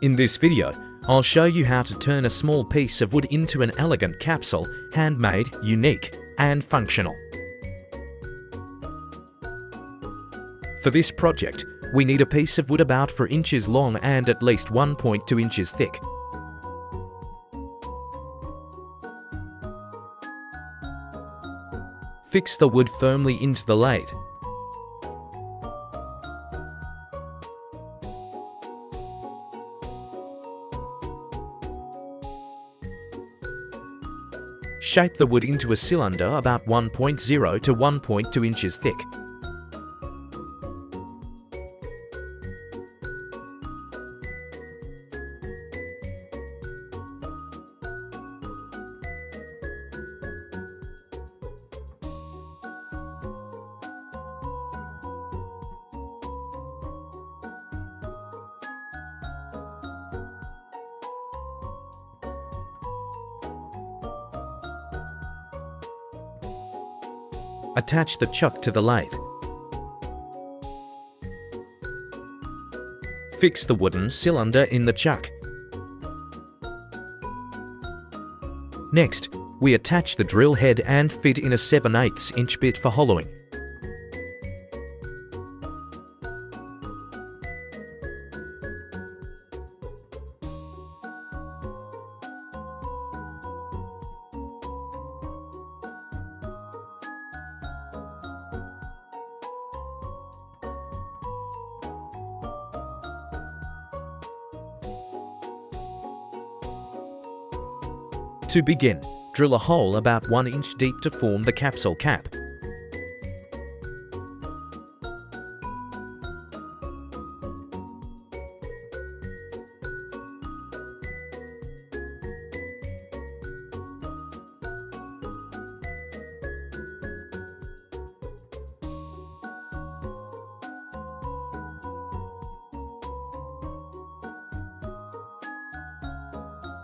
In this video, I'll show you how to turn a small piece of wood into an elegant capsule, handmade, unique, and functional. For this project, we need a piece of wood about 4 inches long and at least 1.2 inches thick. Fix the wood firmly into the lathe. Shape the wood into a cylinder about 1.0 to 1.2 inches thick. Attach the chuck to the lathe. Fix the wooden cylinder in the chuck. Next, we attach the drill head and fit in a 7/8 inch bit for hollowing. To begin, drill a hole about 1 inch deep to form the capsule cap.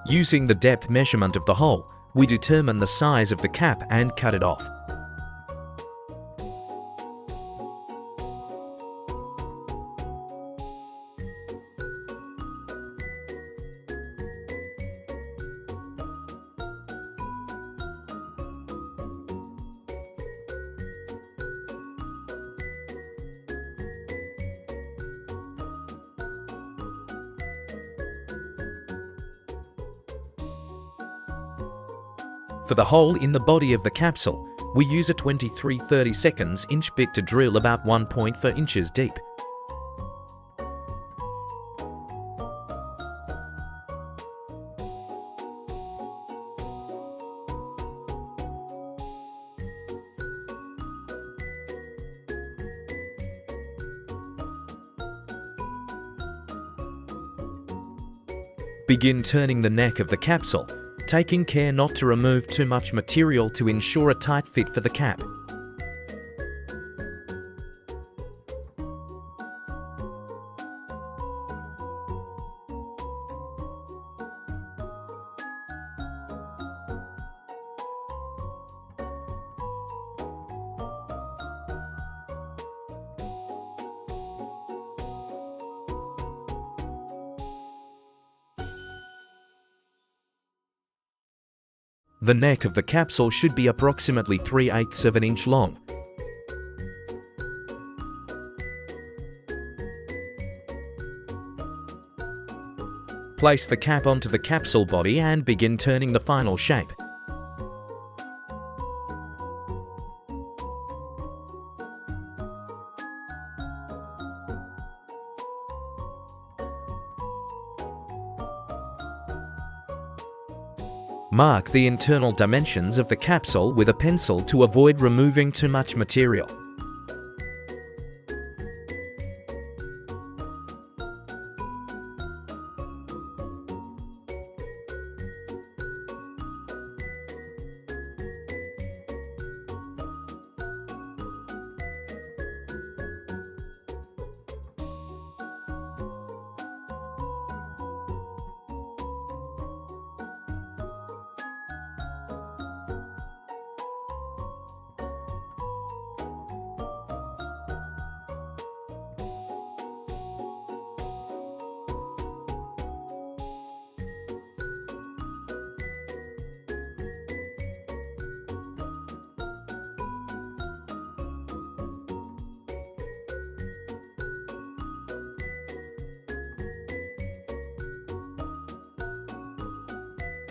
Using the depth measurement of the hole, we determine the size of the cap and cut it off. For the hole in the body of the capsule, we use a 23/32 inch bit to drill about 1.4 inches deep. Begin turning the neck of the capsule, taking care not to remove too much material to ensure a tight fit for the cap. The neck of the capsule should be approximately 3/8 of an inch long. Place the cap onto the capsule body and begin turning the final shape. Mark the internal dimensions of the capsule with a pencil to avoid removing too much material.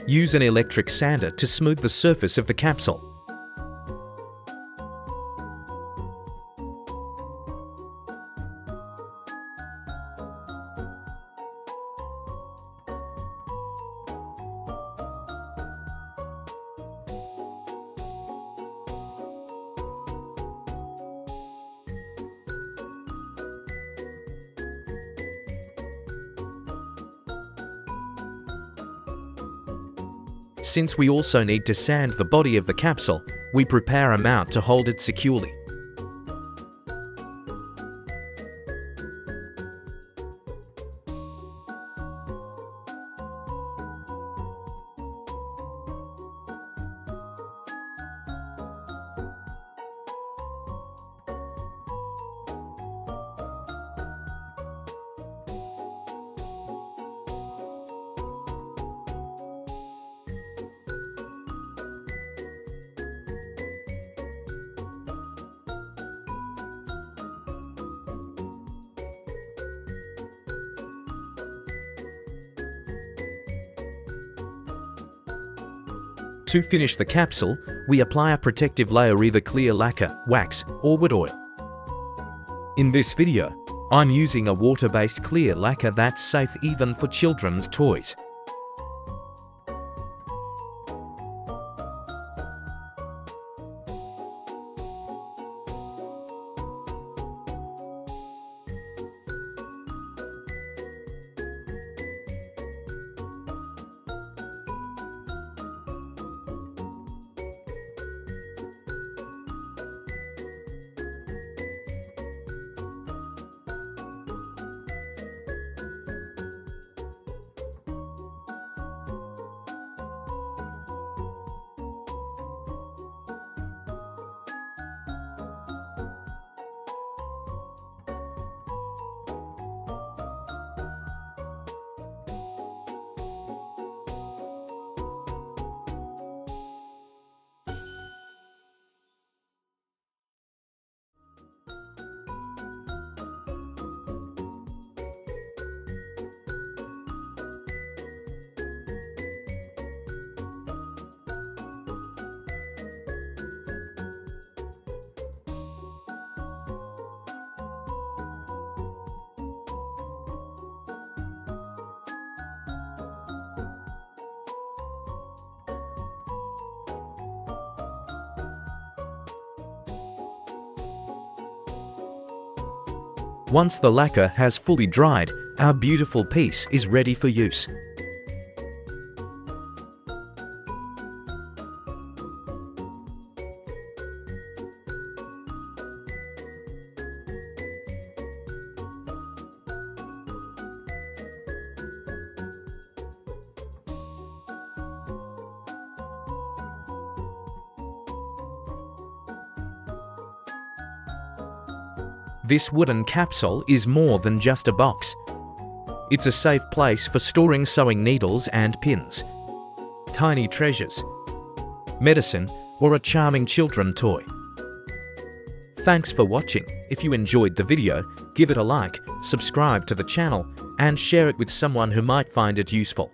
Use an electric sander to smooth the surface of the capsule. Since we also need to sand the body of the capsule, we prepare a mount to hold it securely. To finish the capsule, we apply a protective layer, either clear lacquer, wax, or wood oil. In this video, I'm using a water-based clear lacquer that's safe even for children's toys. Once the lacquer has fully dried, our beautiful piece is ready for use. This wooden capsule is more than just a box. It's a safe place for storing sewing needles and pins, tiny treasures, medicine, or a charming children's toy. Thanks for watching. If you enjoyed the video, give it a like, subscribe to the channel, and share it with someone who might find it useful.